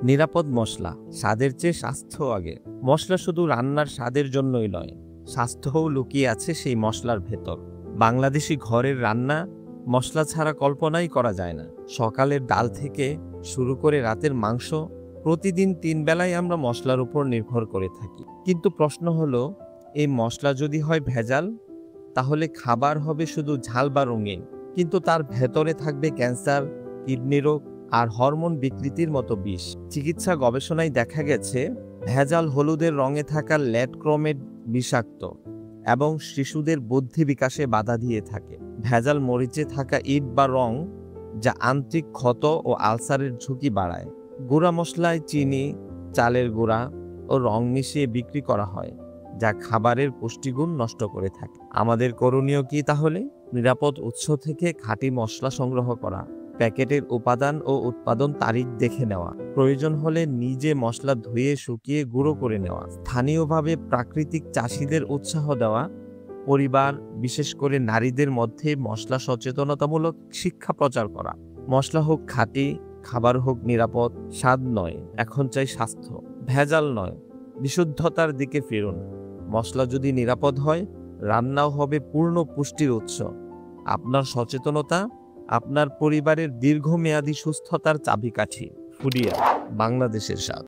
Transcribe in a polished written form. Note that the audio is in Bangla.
নিরাপদ মশলা, স্বাদের চেয়ে স্বাস্থ্য আগে। মশলা শুধু রান্নার স্বাদের জন্যই নয়, স্বাস্থ্যও লুকিয়ে আছে সেই মশলার ভেতর। বাংলাদেশি ঘরের রান্না মশলা ছাড়া কল্পনাই করা যায় না। সকালের ডাল থেকে শুরু করে রাতের মাংস, প্রতিদিন 3 বেলায় আমরা মশলার উপর নির্ভর করে থাকি। কিন্তু প্রশ্ন হলো, এই মশলা যদি হয় ভেজাল, তাহলে খাবার হবে শুধু ঝাল বা রঙিন, কিন্তু তার ভেতরে থাকবে ক্যান্সার, কিডনি রোগ আর হরমোন বিকৃতির মতো বিষ। চিকিৎসা গবেষণায় দেখা গেছে, ভেজাল হলুদের রঙে থাকা ল্যাটক্রোমেট বিষাক্ত এবং শিশুদের বুদ্ধি বিকাশে বাধা দিয়ে থাকে। ভেজাল মরিচে থাকা ইট বা রং, যা আন্ত্রিক ক্ষত ও আলসারের ঝুঁকি বাড়ায়। গুঁড়া মশলায় চিনি, চালের গুঁড়া ও রং মিশিয়ে বিক্রি করা হয়, যা খাবারের পুষ্টিগুণ নষ্ট করে থাকে। আমাদের করণীয় কি তাহলে? নিরাপদ উৎস থেকে খাঁটি মশলা সংগ্রহ করা, প্যাকেটের উপাদান ও উৎপাদন তারিখ দেখে নেওয়া, প্রয়োজন হলে নিজে মশলা ধুয়ে শুকিয়ে গুঁড়ো করে নেওয়া, স্থানীয়ভাবে প্রাকৃতিক চাষিদের উৎসাহ দেওয়া, পরিবার বিশেষ করে নারীদের মধ্যে মশলা সচেতনতামূলক শিক্ষা প্রচার করা। মশলা হোক খাঁটি, খাবার হোক নিরাপদ। স্বাদ নয়, এখন চাই স্বাস্থ্য। ভেজাল নয়, বিশুদ্ধতার দিকে ফিরুন। মশলা যদি নিরাপদ হয়, রান্নাও হবে পূর্ণ পুষ্টির উৎস। আপনার সচেতনতা আপনার পরিবারের দীর্ঘমেয়াদী সুস্থতার চাবিকাঠি। ফুডিয়া, বাংলাদেশের স্বাদ।